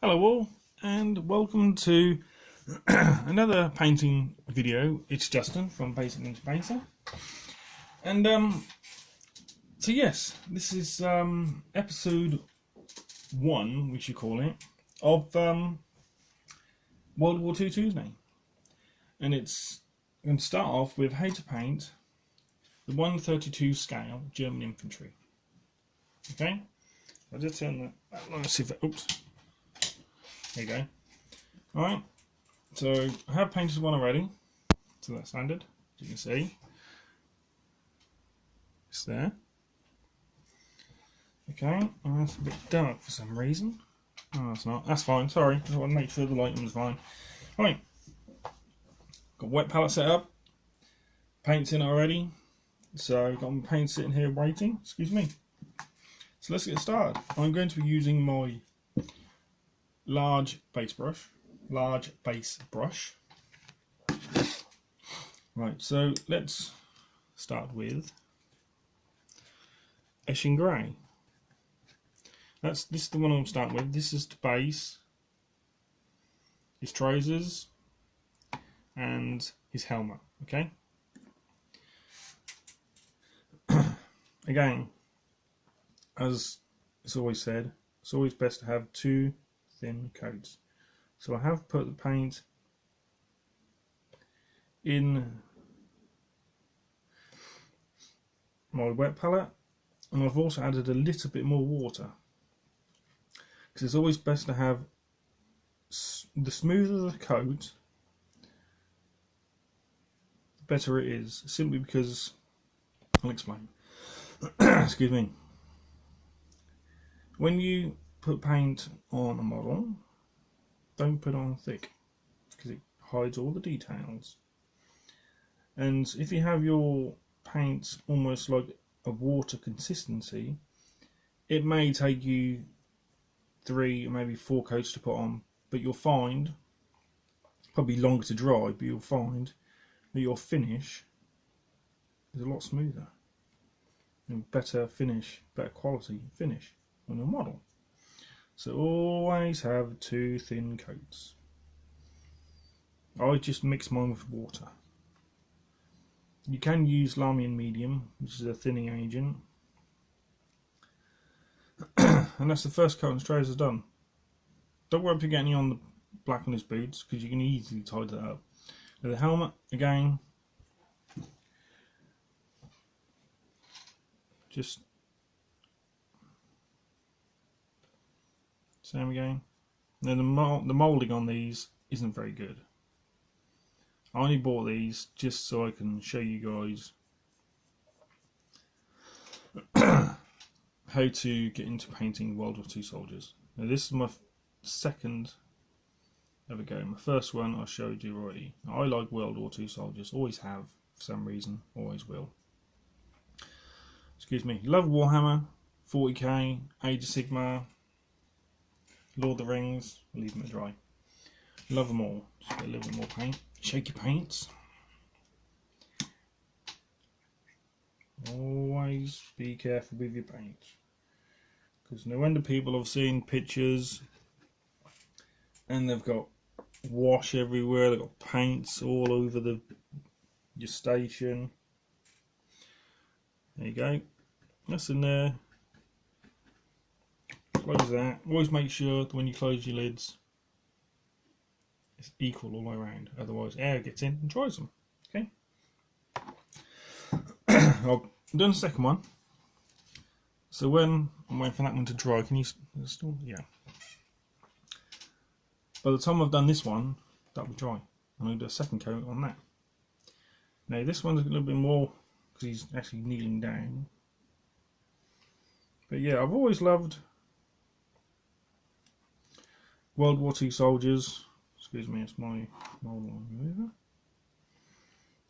Hello all, and welcome to another painting video. It's Justin from Basic Ninja Painter, and so yes, this is episode 1, we should call it, of World War II Tuesday, and it's going to start off with how to paint the 1/32 scale German infantry. Okay, I did turn that. Let's see if that. Oops. There you go. Alright, so I have painted one already, so that's standard, as you can see. It's there. Okay, and that's a bit dark for some reason. Oh, it's not. That's fine, sorry. I want to make sure the lighting was fine. Alright, got wet palette set up, paints in already, so got my paint sitting here waiting, excuse me. So let's get started. I'm going to be using my large base brush. Right, so let's start with Esching Grey. This is the one I'm starting with. This is the base, his trousers, and his helmet. Okay. Again, as it's always said, it's always best to have two thin coats. So I have put the paint in my wet palette, and I've also added a little bit more water, because it's always best to have the smoother the coat, the better it is, simply because I'll explain. Excuse me. When you put paint on a model, don't put it on thick, because it hides all the details. And if you have your paint almost like a water consistency, it may take you 3, maybe 4 coats to put on, but you'll find, probably longer to dry, but you'll find that your finish is a lot smoother and better finish, better quality finish on your model. So always have 2 thin coats. I just mix mine with water. You can use Lamian medium, which is a thinning agent. And that's the first coat on his trousers done. Don't worry if you get any on the black on his boots, because you can easily tidy that up. And the helmet, again, just same again. Now the moulding on these isn't very good. I only bought these just so I can show you guys how to get into painting World War II soldiers. Now this is my second ever go. My first one I showed you already. I like World War II soldiers, always have for some reason, always will. Excuse me. Love Warhammer, 40k, Age of Sigmar, Lord of the Rings, I'll leave them to dry. Love them all. Just get a little bit more paint. Shake your paints. Always be careful with your paint, because no wonder people have seen pictures and they've got wash everywhere, they've got paints all over your station. There you go. That's in there. Close that. Always make sure that when you close your lids, it's equal all the way around. Otherwise, air gets in and dries them. Okay. I've done the second one. So when I'm waiting for that one to dry, can you still? Yeah. By the time I've done this one, that'll be dry. I'm going to do a second coat on that. Now this one's a little bit more because he's actually kneeling down. But yeah, I've always loved World War II soldiers. Excuse me, it's my mold line remover.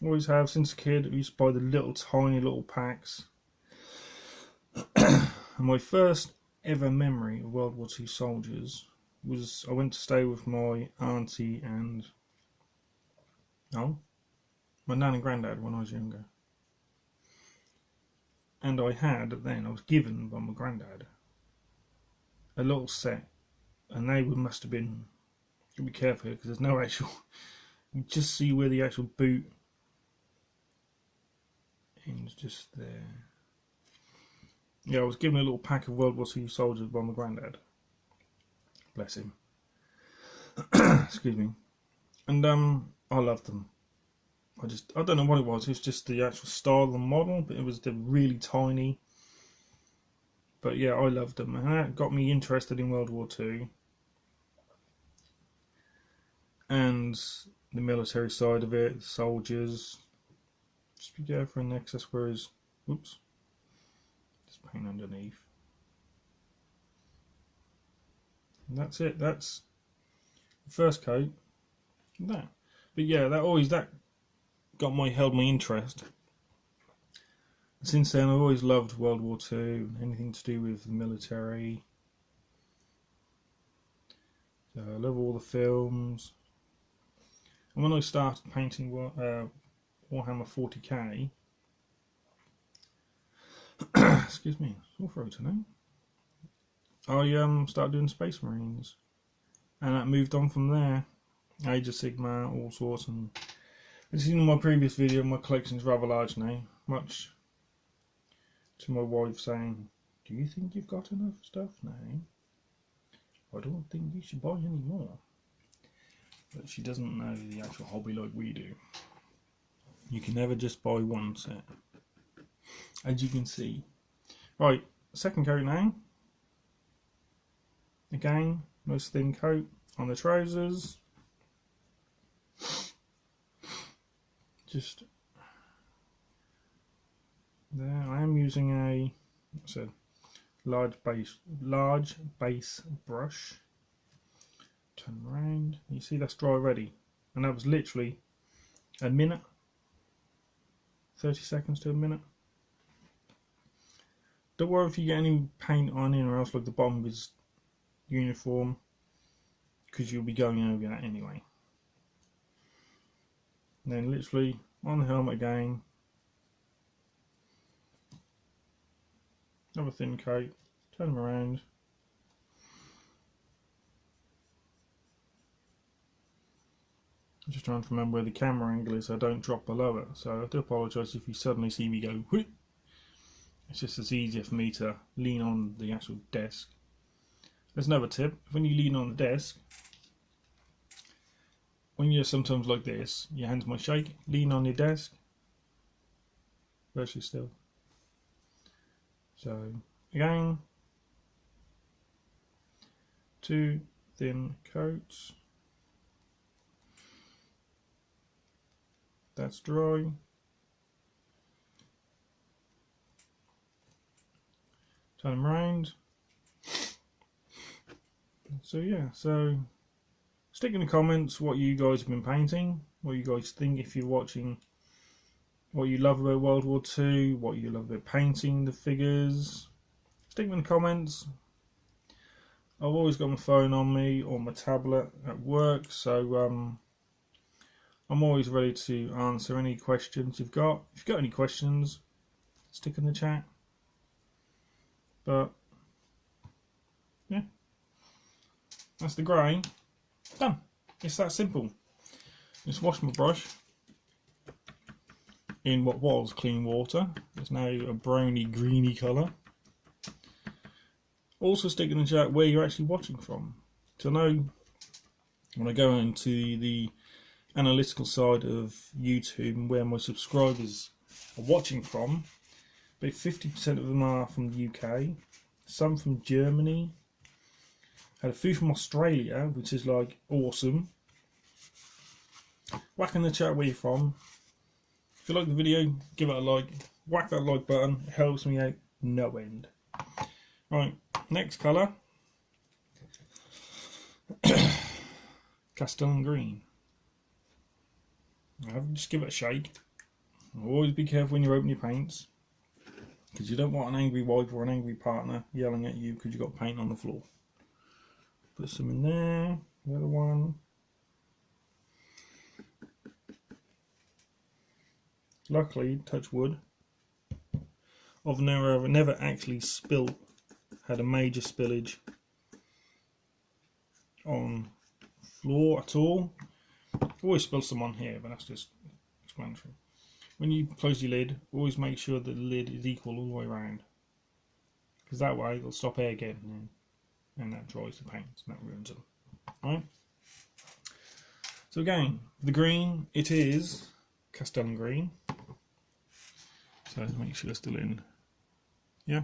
Always have since a kid. I used to buy the little tiny little packs. And my first ever memory of World War II soldiers was I went to stay with my auntie and my nan and granddad when I was younger. And I was given by my granddad a little set and they must have been. Be careful because there's no actual. You just see where the actual boot ends, just there. Yeah, I was given a little pack of World War II soldiers by my granddad. Bless him. Excuse me. And I loved them. I don't know what it was. It was just the actual style of the model, but it was the really tiny. But yeah, I loved them, and that got me interested in World War II and the military side of it, the soldiers. Just be careful in excess where his. Whoops. Just paint underneath. And that's it. That's the first coat. That. But yeah, that held my interest. Since then, I've always loved World War II, anything to do with the military. So I love all the films. And when I started painting Warhammer 40k, excuse me, sore throat now. I started doing Space Marines, and that moved on from there. Age of Sigmar, all sorts, and as you seen in my previous video, my collection's rather large now, much to my wife saying, "Do you think you've got enough stuff now? I don't think you should buy any more." But she doesn't know the actual hobby like we do. You can never just buy one set, as you can see. Right, second coat now. Again, nice thin coat on the trousers. Just there. I am using a, like I said, large base brush. Turn around. You see that's dry already, and that was literally a minute, 30 seconds to a minute. Don't worry if you get any paint on in or else like the bottom of his uniform, because you'll be going over that anyway. And then literally on the helmet again, another thin coat, turn them around. I'm just trying to remember where the camera angle is so I don't drop below it, so I do apologise if you suddenly see me go whoop. It's just as easier for me to lean on the actual desk. There's another tip: when you lean on the desk, when you're sometimes like this, your hands might shake, lean on your desk, virtually still. So again, 2 thin coats. That's dry. Turn them around. So yeah, so stick in the comments what you guys have been painting, what you guys think if you're watching, what you love about World War II, what you love about painting the figures. Stick them in the comments. I've always got my phone on me or my tablet at work, so I'm always ready to answer any questions you've got. If you've got any questions, stick in the chat. But yeah, that's the grey done. It's that simple. Just wash my brush in what was clean water. It's now a browny greeny colour. Also stick in the chat where you're actually watching from, to know when I go into the analytical side of YouTube and where my subscribers are watching from. About 50% of them are from the UK, some from Germany, had a few from Australia, which is like awesome. Whack in the chat where you're from. If you like the video, give it a like, whack that like button, it helps me out no end. Right, next colour, Castellan Green. Just give it a shake. Always be careful when you open your paints, because you don't want an angry wife or an angry partner yelling at you because you've got paint on the floor. Put some in there, the other one. Luckily, touch wood, I've never actually had a major spillage on floor at all. Always spill some on here, but that's just explanatory. When you close your lid, always make sure that the lid is equal all the way around, because that way it'll stop air getting in, and that dries the paints and that ruins them. Right. So again, the green, it is Castellan green. So make sure it's still in. Yeah.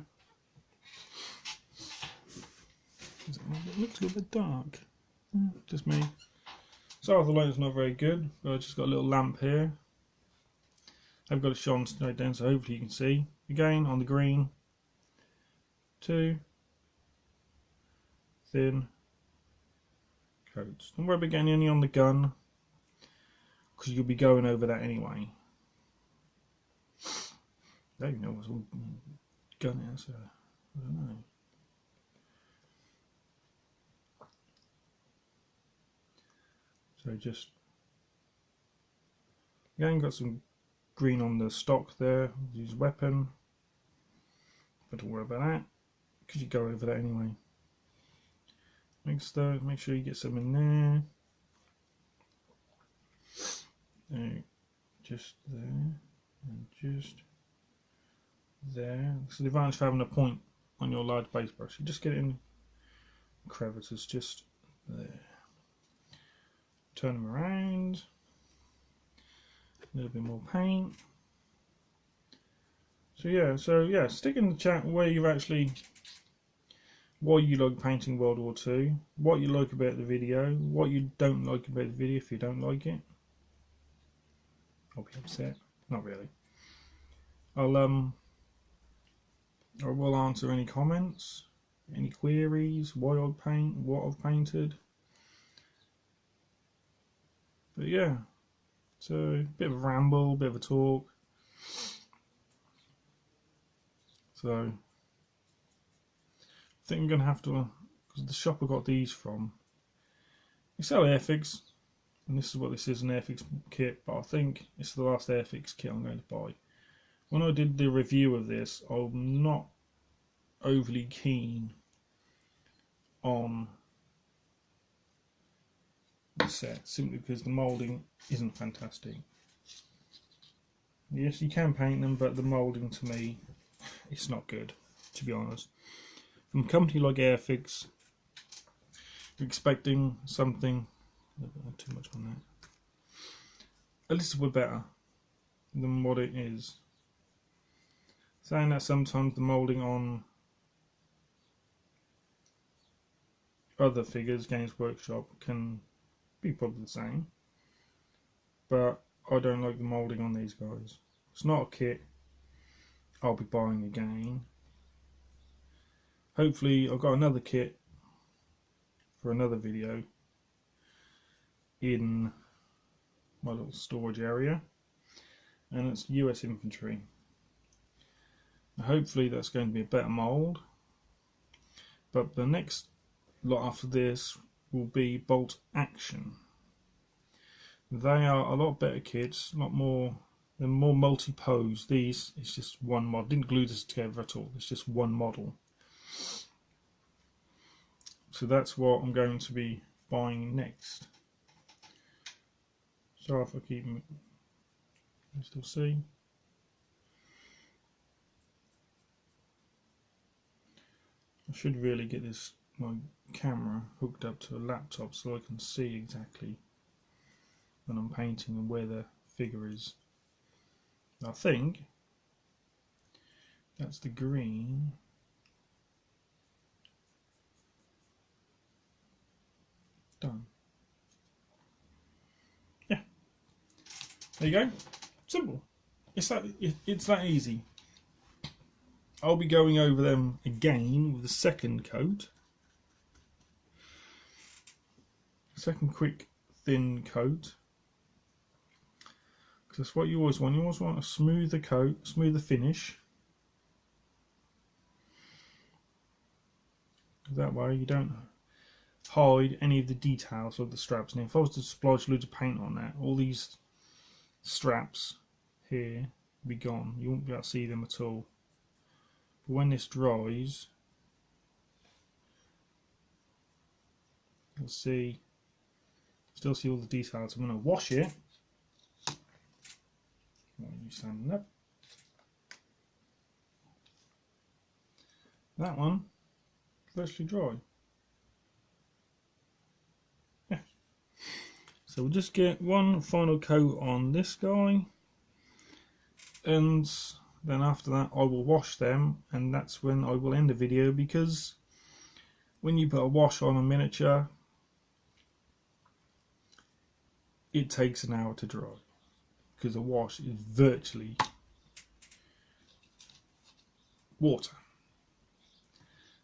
It looks a little bit dark. Just me. Sorry if the light is not very good, but I just got a little lamp here. I've got it shone straight down, so hopefully you can see. Again, on the green, 2 thin coats. Don't worry about getting any on the gun, because you'll be going over that anyway. I don't know what's all gun is, so I don't know. So just, again, got some green on the stock there. Use weapon, but don't worry about that, because you go over that anyway. Make sure you get some in there. Just there, and just there. So the advantage of having a point on your large base brush, you just get it in crevices, just there. Turn them around. A little bit more paint. So yeah, stick in the chat where you've actually, why you like painting World War II, what you like about the video, what you don't like about the video if you don't like it. I'll be upset. Not really. I will answer any comments, any queries, why I paint, what I've painted. But yeah, so a bit of a ramble, a bit of a talk. So I think I'm going to have to, because the shop I got these from, they sell airfigs, and this is what this is, an airfigs kit, but I think it's the last airfigs kit I'm going to buy. When I did the review of this, I'm not overly keen on the set, simply because the moulding isn't fantastic. Yes, you can paint them, but the moulding to me, it's not good, to be honest. From a company like Airfigs, you're expecting something, not too much on that, a little bit better than what it is. Saying that, sometimes the moulding on other figures, Games Workshop, can be probably the same, but I don't like the moulding on these guys. It's not a kit I'll be buying again. Hopefully I've got another kit for another video in my little storage area, and it's US infantry. Now hopefully that's going to be a better mould, but the next lot after this will be Bolt Action. They are a lot better kits, a lot more, they're more multi-pose. These, it's just one model. Didn't glue this together at all, it's just one model. So that's what I'm going to be buying next. Sorry if I keep, you still see. I should really get this, my camera hooked up to a laptop so I can see exactly when I'm painting and where the figure is. I think that's the green. Done. Yeah. There you go. Simple. It's that easy. I'll be going over them again with the second coat. Second quick thin coat. Because that's what you always want. You always want a smoother coat, smoother finish. That way you don't hide any of the details of the straps. And if I was to splodge loads of paint on that, all these straps here will be gone. You won't be able to see them at all. But when this dries, you'll see, still see all the details. I'm going to wash it. While you standing up. That one, virtually dry. Yeah. So we'll just get one final coat on this guy, and then after that I will wash them, and that's when I will end the video, because when you put a wash on a miniature, it takes an hour to dry, because a wash is virtually water,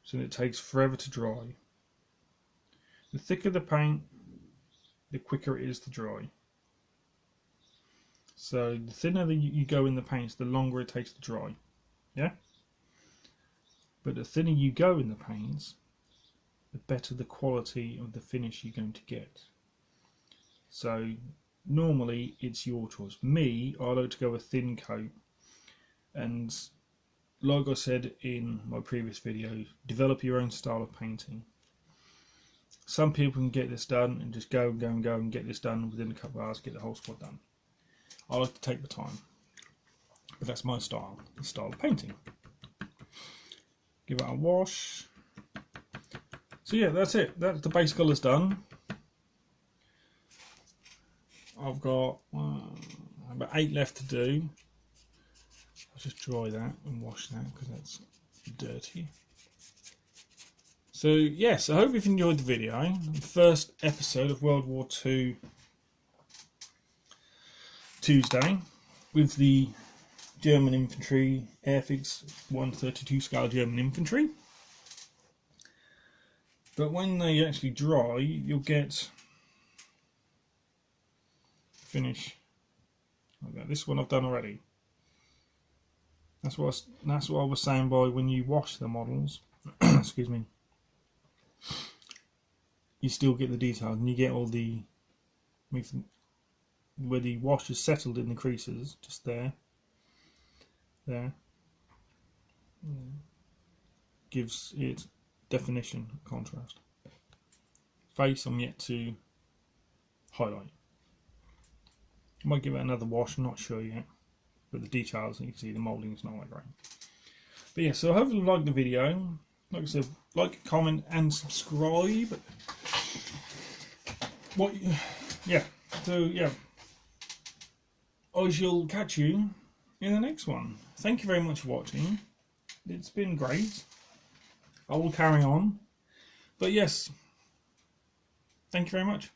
so it takes forever to dry. The thicker the paint, the quicker it is to dry. So the thinner that you go in the paints, the longer it takes to dry. Yeah? But the thinner you go in the paints, the better the quality of the finish you're going to get. So normally it's your choice. Me, I like to go a thin coat, and like I said in my previous video, develop your own style of painting. Some people can get this done and just go and get this done within a couple of hours, get the whole squad done. I like to take the time, but that's my style, the style of painting. Give it a wash. So yeah, that's it. That's the base colours done. I've got about 8 left to do. I'll just dry that and wash that because that's dirty. So yes, I hope you've enjoyed the video. The first episode of World War II Tuesday with the German infantry, Airfix 132 scale German infantry. But when they actually dry, you'll get finish like that. This one I've done already. That's what I was saying by when you wash the models. Excuse me. You still get the details, and you get all the where the wash is settled in the creases, just there. Gives it definition, contrast. Face I'm yet to highlight. I might give it another wash, I'm not sure yet, but the details, you can see the moulding is not that great. But yeah, so I hope you liked the video. Like I said, like, comment and subscribe. So yeah, I shall catch you in the next one. Thank you very much for watching. It's been great. I will carry on. But yes, thank you very much.